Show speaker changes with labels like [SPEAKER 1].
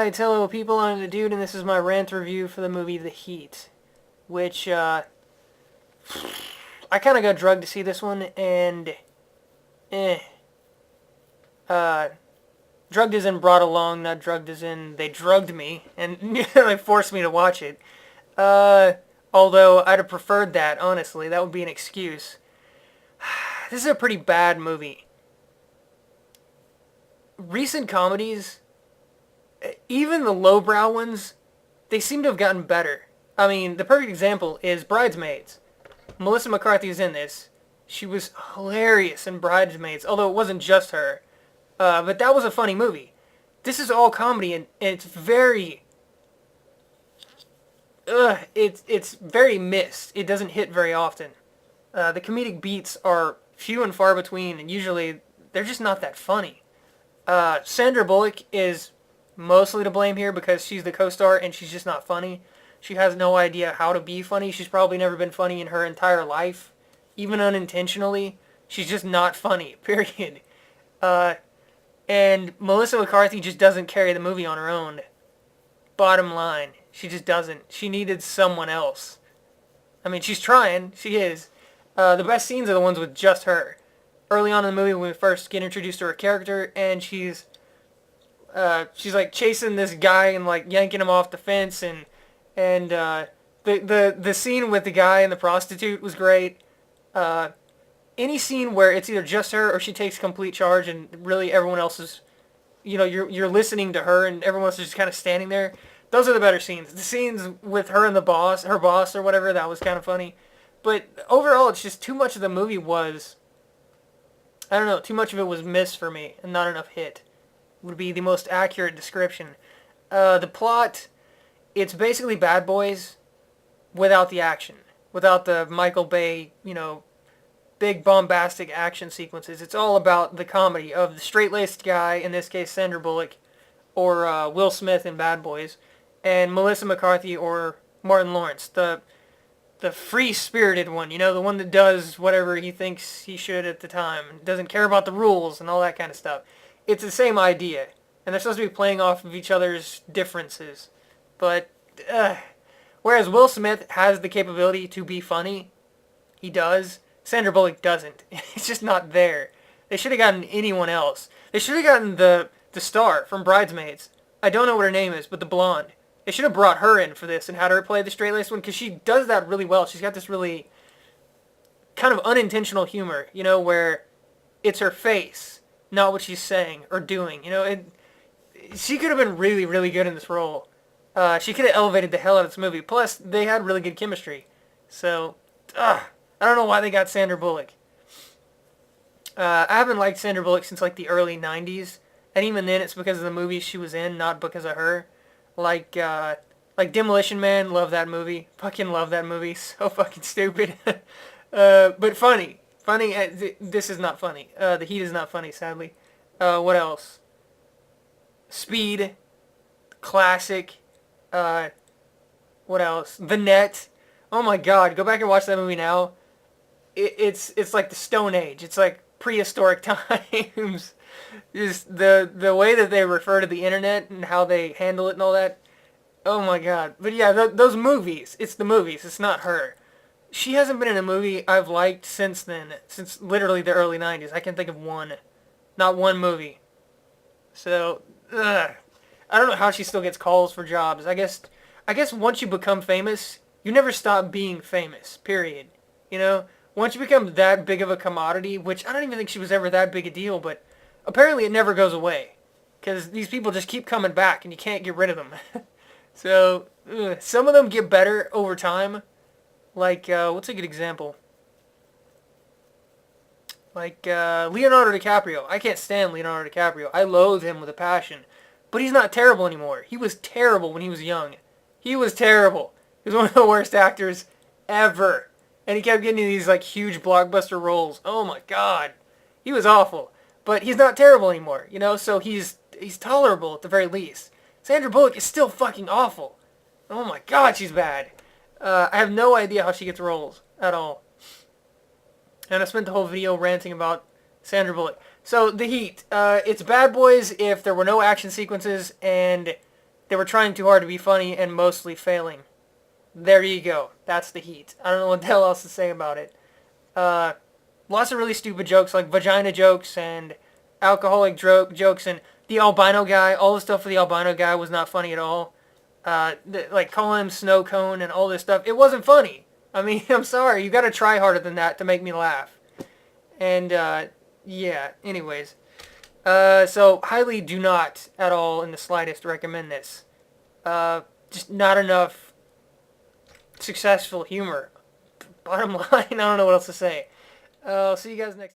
[SPEAKER 1] Alright, hello people, I'm the Dude, and this is my rant review for the movie The Heat, which, I kind of got drugged to see this one, and, uh, drugged as in brought along, not drugged as in they drugged me, and they forced me to watch it. Although I'd have preferred that, honestly, that would be an excuse. This is a pretty bad movie. Recent comedies, even the lowbrow ones, they seem to have gotten better. I mean, the perfect example is Bridesmaids. Melissa McCarthy is in this. She was hilarious in Bridesmaids, although it wasn't just her. But that was a funny movie. This is all comedy, and it's very... it's very missed. It doesn't hit very often. The comedic beats are few and far between, and usually they're just not that funny. Sandra Bullock is mostly to blame here because she's the co-star and she's just not funny. She has no idea how to be funny. She's probably never been funny in her entire life, even unintentionally. She's just not funny, period. And Melissa McCarthy just doesn't carry the movie on her own. Bottom line, she just doesn't. She needed someone else. I mean, she's trying. She is. The best scenes are the ones with just her. Early on in the movie when we first get introduced to her character, and she's like chasing this guy and like yanking him off the fence, and the scene with the guy and the prostitute was great. Any scene where it's either just her or she takes complete charge and really everyone else is, you're listening to her and everyone else is just kind of standing there. Those are the better scenes. The scenes with her and her boss or whatever, that was kind of funny. But overall, it's just too much of the movie was, I don't know, too much of it was missed for me and not enough hit. Would be the most accurate description. The plot, it's basically Bad Boys without the action. Without the Michael Bay, big bombastic action sequences. It's all about the comedy of the straight-laced guy, in this case Sandra Bullock, or Will Smith in Bad Boys, and Melissa McCarthy or Martin Lawrence, the free-spirited one, the one that does whatever he thinks he should at the time, doesn't care about the rules and all that kind of stuff. It's the same idea, and they're supposed to be playing off of each other's differences. But, whereas Will Smith has the capability to be funny, he does, Sandra Bullock doesn't. It's just not there. They should have gotten anyone else. They should have gotten the star from Bridesmaids. I don't know what her name is, but the blonde. They should have brought her in for this and had her play the straight-laced one, because she does that really well. She's got this really kind of unintentional humor, where it's her face, not what she's saying or doing. She could have been really, really good in this role. She could have elevated the hell out of this movie. Plus, they had really good chemistry. So, I don't know why they got Sandra Bullock. I haven't liked Sandra Bullock since like the early 90s. And even then, it's because of the movies she was in, not because of her. Like Demolition Man, love that movie. Fucking love that movie. So fucking stupid. But funny. Funny. This is not funny. The Heat is not funny, sadly. What else? Speed. Classic. What else? The Net. Oh my god, go back and watch that movie now. It's like the Stone Age. It's like prehistoric times. Just the way that they refer to the internet and how they handle it and all that. Oh my god. But yeah, those movies. It's the movies. It's not her. She hasn't been in a movie I've liked since then. Since literally the early 90s. I can think of one. Not one movie. So, I don't know how she still gets calls for jobs. I guess once you become famous, you never stop being famous. Period. Once you become that big of a commodity, which I don't even think she was ever that big a deal, but apparently it never goes away. Because these people just keep coming back and you can't get rid of them. So, some of them get better over time. Like, what's a good example? Like, Leonardo DiCaprio. I can't stand Leonardo DiCaprio. I loathe him with a passion. But he's not terrible anymore. He was terrible when he was young. He was terrible. He was one of the worst actors ever. And he kept getting these, like, huge blockbuster roles. Oh my god. He was awful. But he's not terrible anymore, so he's tolerable at the very least. Sandra Bullock is still fucking awful. Oh my god, she's bad. I have no idea how she gets roles at all. And I spent the whole video ranting about Sandra Bullock. So, The Heat. It's Bad Boys if there were no action sequences and They were trying too hard to be funny and mostly failing. There you go. That's the heat. I don't know what the hell else to say about it. Lots of really stupid jokes, like vagina jokes and alcoholic jokes, and the albino guy. All the stuff with the albino guy was not funny at all. Like calling him snow cone and all this stuff. It wasn't funny. I mean, I'm sorry. You got to try harder than that to make me laugh. And yeah. Anyways, so highly do not at all in the slightest recommend this. Just not enough successful humor. Bottom line, I don't know what else to say. I'll see you guys next.